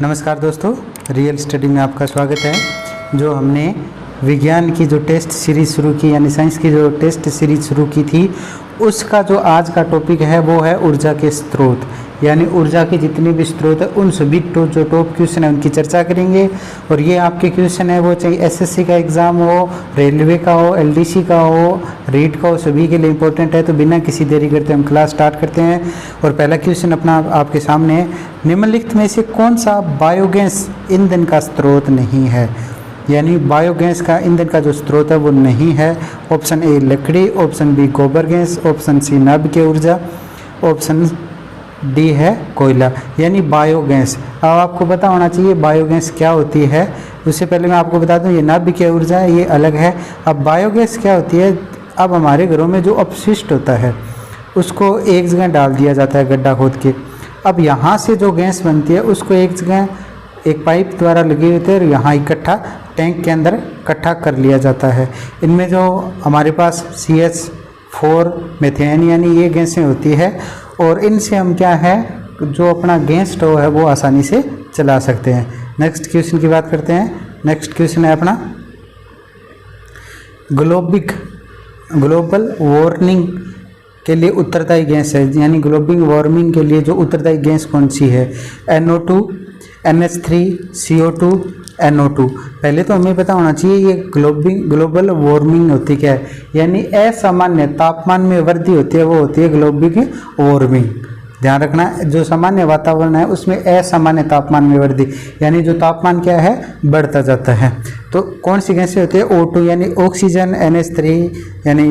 नमस्कार दोस्तों, real study में आपका स्वागत है। जो हमने विज्ञान की जो टेस्ट सीरीज़ शुरू की, यानी साइंस की जो टेस्ट सीरीज़ शुरू की थी, उसका जो आज का टॉपिक है वो है ऊर्जा के स्रोत। यानी ऊर्जा के जितने भी स्रोत हैं उन सभी जो टॉप क्वेश्चन है उनकी चर्चा करेंगे। और ये आपके क्वेश्चन है वो चाहे एसएससी का एग्ज़ाम हो, रेलवे का हो, एलडीसी का हो, रीट का हो, सभी के लिए इंपॉर्टेंट है। तो बिना किसी देरी करते हम क्लास स्टार्ट करते हैं। और पहला क्वेश्चन अपना आपके सामने है, निम्नलिखित में से कौन सा बायोगैस ईंधन का स्रोत नहीं है? यानी बायोगैस का ईंधन का जो स्रोत है वो नहीं है। ऑप्शन ए लकड़ी, ऑप्शन बी गोबर गैस, ऑप्शन सी नाभिकीय ऊर्जा, ऑप्शन डी है कोयला। यानी बायोगैस, अब आपको पता होना चाहिए बायोगैस क्या होती है। उससे पहले मैं आपको बता दूं, ये नाभिकीय ऊर्जा है, ये अलग है। अब बायोगैस क्या होती है? अब हमारे घरों में जो अपशिष्ट होता है उसको एक जगह डाल दिया जाता है गड्ढा खोद के। अब यहाँ से जो गैस बनती है उसको एक जगह एक पाइप द्वारा लगे होते हैं और यहाँ इकट्ठा टैंक के अंदर इकट्ठा कर लिया जाता है। इनमें जो हमारे पास CH4 मीथेन यानी ये गैसें होती है, और इनसे हम क्या है जो अपना गैस स्टोव है वो आसानी से चला सकते हैं। नेक्स्ट क्वेश्चन की बात करते हैं। नेक्स्ट क्वेश्चन है अपना, ग्लोबल वार्मिंग के लिए उत्तरदायी गैस है, यानी ग्लोबल वार्मिंग के लिए जो उत्तरदायी गैस कौन सी है? NO2, NH3, CO2, NO2। पहले तो हमें पता होना चाहिए ये ग्लोबल वार्मिंग होती क्या है। यानी असामान्य तापमान में वृद्धि होती है, वो होती है ग्लोबल वार्मिंग। ध्यान रखना, जो सामान्य वातावरण है उसमें असामान्य तापमान में वृद्धि, यानी जो तापमान क्या है बढ़ता जाता है। तो कौन सी गैसें होती है? O2 यानी ऑक्सीजन, NH3 यानी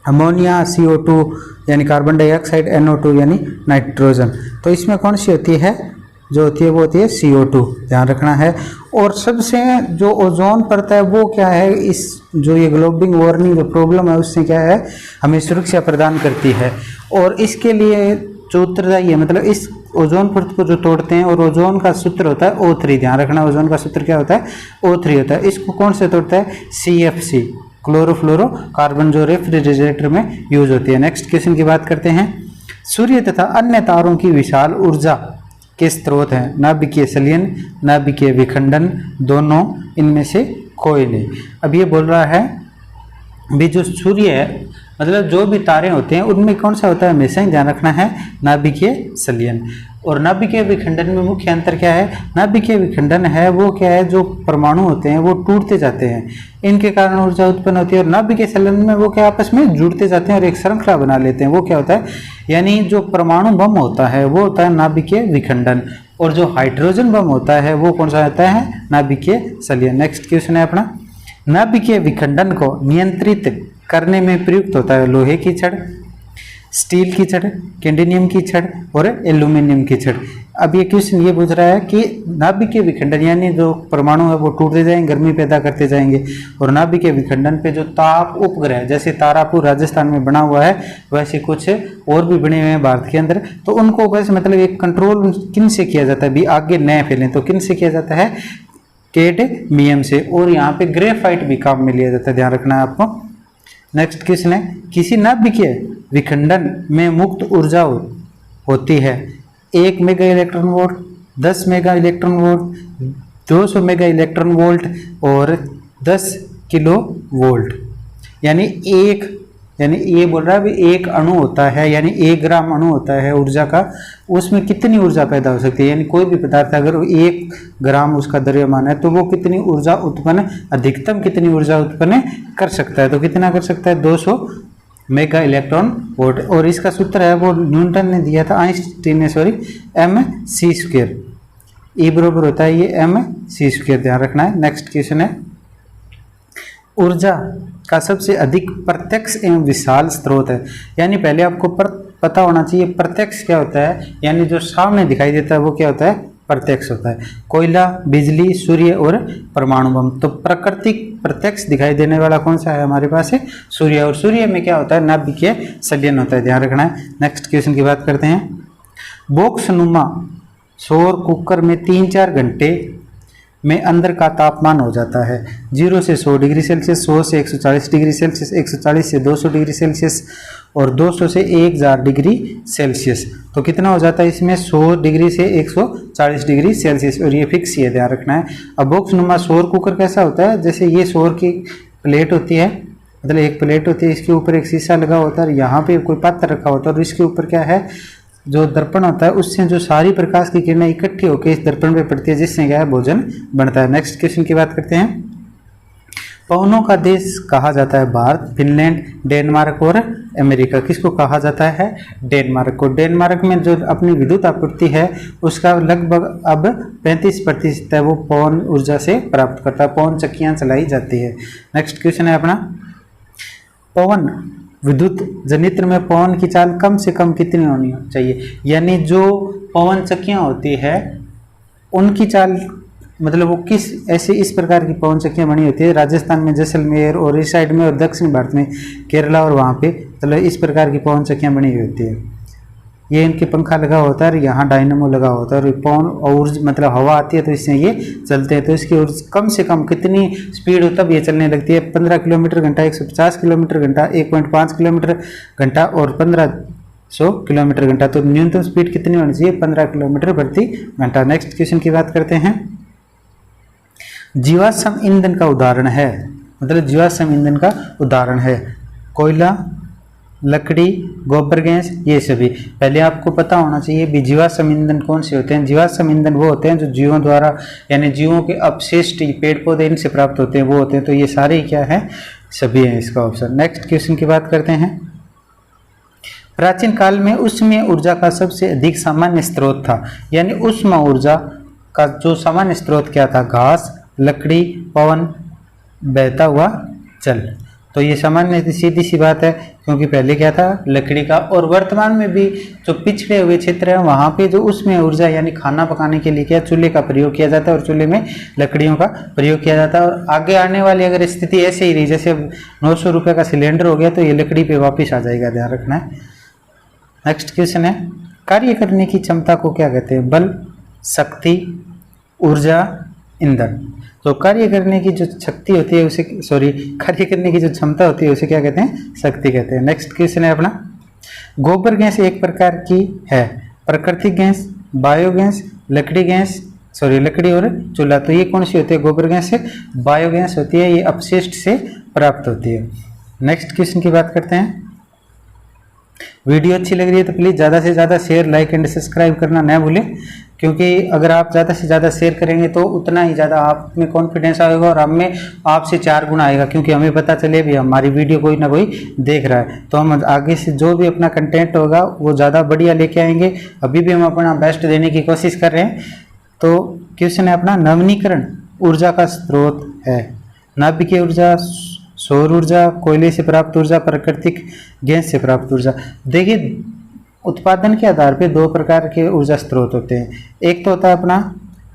अमोनिया, CO2 यानी कार्बन डाइऑक्साइड, NO2 यानी नाइट्रोजन। तो इसमें कौन सी होती है? जो होती है वो होती है CO2। ध्यान रखना है। और सबसे जो ओजोन परत है वो क्या है, इस जो ये ग्लोबल वार्मिंग जो प्रॉब्लम है उससे क्या है हमें सुरक्षा प्रदान करती है। और इसके लिए जो उत्तरदायी है, मतलब इस ओजोन परत को जो तोड़ते हैं, और ओजोन का सूत्र होता है O3। ध्यान रखना, ओजोन का सूत्र क्या होता है? O3 होता है। इसको कौन से तोड़ता है? CFC, क्लोरोफ्लोरो कार्बन, जो रेफ्रिजरेटर में यूज होती है। नेक्स्ट क्वेश्चन की बात करते हैं। सूर्य तथा अन्य तारों की विशाल ऊर्जा के स्रोत हैं नाभिकीय संलयन, नाभिकीय विखंडन, दोनों, इनमें से कोई नहीं। अब ये बोल रहा है भी जो सूर्य है, मतलब जो भी तारे होते हैं उनमें कौन सा होता है? हमेशा ही ध्यान रखना है नाभिकीय संलयन। और नाभिकीय विखंडन में मुख्य अंतर क्या है? नाभिकीय विखंडन है वो क्या है, जो परमाणु होते हैं वो टूटते जाते हैं, इनके कारण ऊर्जा उत्पन्न होती है। और नाभिकीय संलयन में वो क्या आपस में जुड़ते जाते हैं और एक श्रृंखला बना लेते हैं, वो क्या होता है? यानी जो परमाणु बम होता है वो होता है नाभिकीय विखंडन, और जो हाइड्रोजन बम होता है वो कौन सा होता है? नाभिकीय संलयन। नेक्स्ट क्वेश्चन है अपना, नाभिकीय विखंडन को नियंत्रित करने में प्रयुक्त होता है लोहे की छड़, स्टील की छड़, कैडमियम की छड़ और एल्यूमिनियम की छड़। अब ये क्वेश्चन ये पूछ रहा है कि नाभिकीय विखंडन यानी जो परमाणु है वो टूटते जाएंगे, गर्मी पैदा करते जाएंगे, और नाभिकीय विखंडन पे जो ताप उपग्रह जैसे तारापुर राजस्थान में बना हुआ है वैसे कुछ और भी बने हुए हैं भारत के अंदर, तो उनको वैसे मतलब एक कंट्रोल किन से किया जाता है? भी आगे नए फैलें तो किन से किया जाता है? कैडमियम से। और यहाँ पे ग्रेफाइट भी काम में लिया जाता है, ध्यान रखना है आपको। नेक्स्ट क्वेश्चन है, किसी नाभिकीय विखंडन में मुक्त ऊर्जा होती है 1 mega electron volt, 10 mega electron volt, 200 mega electron volt और 10 किलो वोल्ट। यानी ये बोल रहा है भी एक अणु होता है, यानी 1 ग्राम अणु होता है ऊर्जा का, उसमें कितनी ऊर्जा पैदा हो सकती है? यानी कोई भी पदार्थ अगर 1 ग्राम उसका द्रव्यमान है तो वो कितनी ऊर्जा उत्पन्न, अधिकतम कितनी ऊर्जा उत्पन्न कर सकता है? तो कितना कर सकता है? 200 मेगा इलेक्ट्रॉन वोल्ट। और इसका सूत्र है वो न्यूटन ने दिया था, आइंस्टीन ने, सॉरी, mc²। E बराबर होता है ये mc², ध्यान रखना है। नेक्स्ट क्वेश्चन है, ऊर्जा का सबसे अधिक प्रत्यक्ष एवं विशाल स्रोत है। यानी पहले आपको पता होना चाहिए प्रत्यक्ष क्या होता है, यानी जो सामने दिखाई देता है वो क्या होता है? प्रत्यक्ष होता है। कोयला, बिजली, सूर्य और परमाणु बम। तो प्राकृतिक प्रत्यक्ष दिखाई देने वाला कौन सा है हमारे पास? है सूर्य। और सूर्य में क्या होता है? नाभिकीय संलयन होता है, ध्यान रखना है। नेक्स्ट क्वेश्चन की बात करते हैं। बॉक्स नुमा सौर कुकर में 3-4 घंटे में अंदर का तापमान हो जाता है 0 से 100 डिग्री सेल्सियस, 100 से 140 डिग्री सेल्सियस, 140 से 200 डिग्री सेल्सियस और 200 से 1000 डिग्री सेल्सियस। तो कितना हो जाता है इसमें? 100 डिग्री से 40 डिग्री सेल्सियस, और ये फिक्स ये ध्यान रखना है। अब बॉक्स नुमा सौर कुकर कैसा होता है, जैसे ये सौर की प्लेट होती है, मतलब एक प्लेट होती है, इसके ऊपर एक शीशा लगा होता है और यहाँ पे कोई पात्र रखा होता है, और इसके ऊपर क्या है, जो दर्पण होता है, उससे जो सारी प्रकाश की किरणें इकट्ठी होकर इस दर्पण पे पड़ती है, जिससे क्या है भोजन बनता है। नेक्स्ट क्वेश्चन की बात करते हैं। पवनों का देश कहा जाता है भारत, फिनलैंड, डेनमार्क और अमेरिका। किसको कहा जाता है, डेनमार्क को। डेनमार्क में जो अपनी विद्युत आपूर्ति है उसका लगभग अब 35% है वो पवन ऊर्जा से प्राप्त करता है, पवन चक्कियाँ चलाई जाती है। नेक्स्ट क्वेश्चन है अपना, पवन विद्युत जनित्र में पवन की चाल कम से कम कितनी होनी चाहिए, यानी जो पवन चक्कियाँ होती है उनकी चाल, मतलब वो किस ऐसे इस प्रकार की पवन चक्कियाँ बनी होती है, राजस्थान में जैसलमेर और इस साइड में, और दक्षिण भारत में केरला और वहाँ पे, मतलब इस प्रकार की पवन चक्कियाँ बनी हुई होती है। ये इनके पंखा लगा होता है और यहाँ डायनामो लगा होता है, और पवन ऊर्जा मतलब हवा आती है तो इससे ये चलते हैं। तो इसकी ऊर्जा कम से कम कितनी स्पीड हो तब ये चलने लगती है, 15 किलोमीटर घंटा, 150 किलोमीटर घंटा, 1.5 किलोमीटर घंटा और 1500 किलोमीटर घंटा। तो न्यूनतम स्पीड कितनी होनी चाहिए, 15 किलोमीटर प्रति घंटा। नेक्स्ट क्वेश्चन की बात करते हैं। जीवाश्म ईंधन का उदाहरण है, मतलब जीवाश्म ईंधन का उदाहरण है कोयला, लकड़ी, गोबर गैस, ये सभी। पहले आपको पता होना चाहिए भी जीवाश्म ईंधन कौन से होते हैं। जीवाश्म ईंधन वो होते हैं जो जीवों द्वारा, यानी जीवों के अपशिष्ट, पेड़ पौधे इनसे प्राप्त होते हैं, वो होते हैं। तो ये सारे क्या है, सभी हैं इसका ऑप्शन। नेक्स्ट क्वेश्चन की बात करते हैं। प्राचीन काल में उष्मीय ऊर्जा का सबसे अधिक सामान्य स्रोत था, यानी उष्मा ऊर्जा का जो सामान्य स्रोत क्या था, घास, लकड़ी, पवन, बहता हुआ जल। तो ये सामान्य सीधी सी बात है, क्योंकि पहले क्या था, लकड़ी का। और वर्तमान में भी जो पिछड़े हुए क्षेत्र हैं वहाँ पे जो उसमें ऊर्जा, यानी खाना पकाने के लिए क्या चूल्हे का प्रयोग किया जाता है, और चूल्हे में लकड़ियों का प्रयोग किया जाता है। और आगे आने वाली अगर स्थिति ऐसे ही रही, जैसे अब 900 रुपये का सिलेंडर हो गया, तो ये लकड़ी पे वापस आ जाएगा, ध्यान रखना है। नेक्स्ट क्वेश्चन है, कार्य करने की क्षमता को क्या कहते हैं, बल, शक्ति, ऊर्जा, ईंधन। तो कार्य करने की जो शक्ति होती है उसे, कार्य करने की जो क्षमता होती है उसे क्या कहते हैं, शक्ति कहते हैं। नेक्स्ट क्वेश्चन है अपना, गोबर गैस एक प्रकार की है, प्राकृतिक गैस, बायोगैस, लकड़ी और चूल्हा। तो ये कौन सी होती है, गोबर गैस से बायोगैस होती है, ये अपशिष्ट से प्राप्त होती है। नेक्स्ट क्वेश्चन की बात करते हैं। वीडियो अच्छी लग रही है तो प्लीज़ ज़्यादा से ज़्यादा शेयर, लाइक एंड सब्सक्राइब करना न भूलें, क्योंकि अगर आप ज़्यादा से ज़्यादा शेयर करेंगे तो उतना ही ज़्यादा आप में कॉन्फिडेंस आएगा और हम में आपसे 4 गुना आएगा, क्योंकि हमें पता चले भी हमारी वीडियो कोई ना कोई देख रहा है, तो हम आगे से जो भी अपना कंटेंट होगा वो ज़्यादा बढ़िया लेके आएंगे। अभी भी हम अपना बेस्ट देने की कोशिश कर रहे हैं। तो क्वेश्चन है अपना, नवीनीकरण ऊर्जा का स्रोत है, नाभिकीय ऊर्जा, सौर ऊर्जा, कोयले से प्राप्त ऊर्जा, प्राकृतिक गैस से प्राप्त ऊर्जा। देखिए, उत्पादन के आधार पे 2 प्रकार के ऊर्जा स्रोत होते हैं, एक तो होता है अपना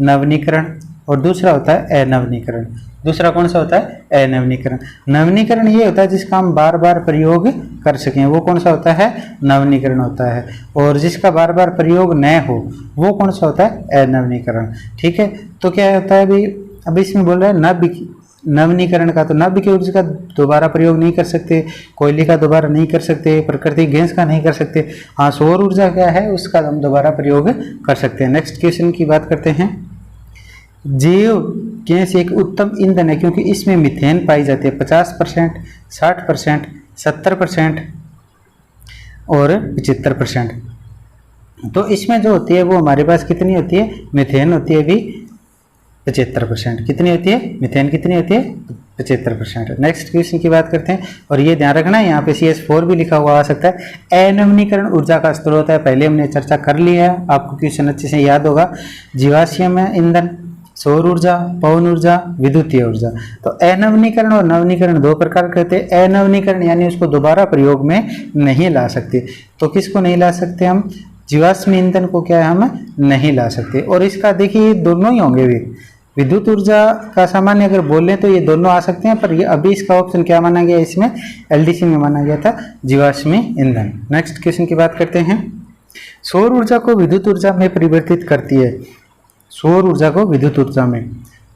नवीनीकरण और दूसरा होता है अनवीनीकरण। दूसरा कौन सा होता है, अनवीनीकरण। नवीनीकरण ये होता है जिसका हम बार बार प्रयोग कर सकें, वो कौन सा होता है, नवीनीकरण होता है। और जिसका बार बार प्रयोग न हो वो कौन सा होता है, अनवीनीकरण। ठीक है, तो क्या होता है अभी, इसमें बोल रहा है नवीनीकरण का, तो नाभिकीय ऊर्जा का दोबारा प्रयोग नहीं कर सकते, कोयले का दोबारा नहीं कर सकते, प्राकृतिक गैस का नहीं कर सकते। हाँ, सौर ऊर्जा क्या है उसका हम दोबारा प्रयोग कर सकते हैं। नेक्स्ट क्वेश्चन की बात करते हैं। जैव गैस एक उत्तम ईंधन है क्योंकि इसमें मीथेन पाई जाती है 50%, 60%, 70% और 75%। तो इसमें जो होती है वो हमारे पास कितनी होती है, मीथेन होती है भी 75%। कितनी होती है, मीथेन कितनी होती है, 75%। नेक्स्ट क्वेश्चन की बात करते हैं, और ये ध्यान रखना है यहाँ पे CS4 भी लिखा हुआ आ सकता है। अनवीनीकरण ऊर्जा का स्रोत है, पहले हमने चर्चा कर ली है, आपको क्वेश्चन अच्छे से याद होगा। जीवाश्म ईंधन, सौर ऊर्जा, पवन ऊर्जा, विद्युतीय ऊर्जा। तो अनवीनीकरण और नवीनीकरण 2 प्रकार के होते हैं। अनवीनीकरण यानी उसको दोबारा प्रयोग में नहीं ला सकते। तो किसको नहीं ला सकते हम, जीवाश्म ईंधन को क्या है हम नहीं ला सकते। और इसका देखिए दोनों ही होंगे भी, विद्युत ऊर्जा का सामान्य अगर बोलें तो ये दोनों आ सकते हैं, पर ये अभी इसका ऑप्शन क्या माना गया, इसमें LDC में माना गया था जीवाश्म ईंधन। नेक्स्ट क्वेश्चन की बात करते हैं। सौर ऊर्जा को विद्युत ऊर्जा में परिवर्तित करती है, सौर ऊर्जा को विद्युत ऊर्जा में।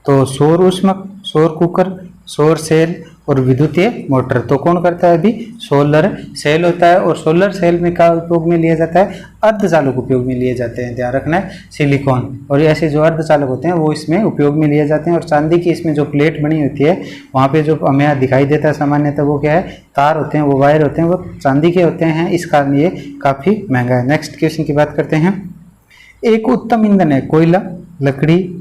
तो सौर ऊष्मक, सौर कुकर, सौर सेल और विद्युतीय मोटर। तो कौन करता है अभी? सोलर सेल होता है। और सोलर सेल में क्या उपयोग में लिया जाता है? अर्धचालक उपयोग में लिए जाते हैं, ध्यान रखना है, सिलिकॉन। और ऐसे जो अर्धचालक होते हैं वो इसमें उपयोग में लिए जाते हैं। और चांदी की इसमें जो प्लेट बनी होती है वहाँ पे जो हमें यहाँ दिखाई देता है सामान्यतः वो क्या है? तार होते हैं, वो वायर होते हैं, वो चांदी के होते हैं, इस कारण ये काफ़ी महंगा है। नेक्स्ट क्वेश्चन की बात करते हैं। एक उत्तम ईंधन है कोयला, लकड़ी,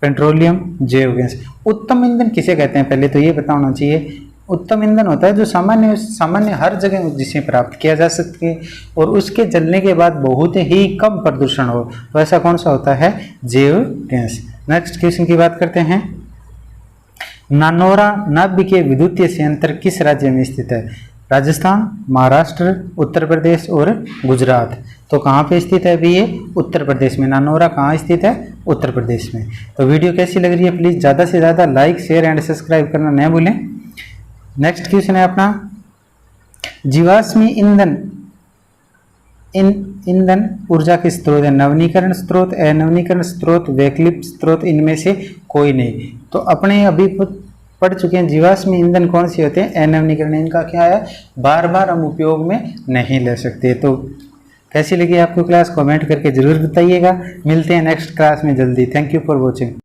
पेट्रोलियम, जैव गैस। उत्तम ईंधन किसे कहते हैं पहले तो ये पता होना चाहिए। उत्तम ईंधन होता है जो सामान्य हर जगह जिसे प्राप्त किया जा सके और उसके जलने के बाद बहुत ही कम प्रदूषण हो, तो ऐसा कौन सा होता है? जैव गैस। नेक्स्ट क्वेश्चन की बात करते हैं। नानौरा नाभिकीय विद्युतीय संयंत्र किस राज्य में स्थित है? राजस्थान, महाराष्ट्र, उत्तर प्रदेश और गुजरात। तो कहाँ पे स्थित है अभी ये? उत्तर प्रदेश में। नानौरा कहाँ स्थित है? उत्तर प्रदेश में। तो वीडियो कैसी लग रही है प्लीज़ ज़्यादा से ज़्यादा लाइक, शेयर एंड सब्सक्राइब करना न भूलें। नेक्स्ट क्वेश्चन है अपना, जीवाश्मी ईंधन ऊर्जा के स्रोत है? नवीनीकरण स्रोत, अनवीनीकरण स्रोत, वैकल्पिक स्रोत, इनमें से कोई नहीं। तो अपने अभी पढ़ चुके हैं जीवाश्मी ईंधन कौन से होते हैं? अनवीनीकरण। इनका क्या है? बार बार हम उपयोग में नहीं ले सकते। तो कैसी लगी आपको क्लास? कमेंट करके जरूर बताइएगा। मिलते हैं नेक्स्ट क्लास में जल्दी। Thank you for watching.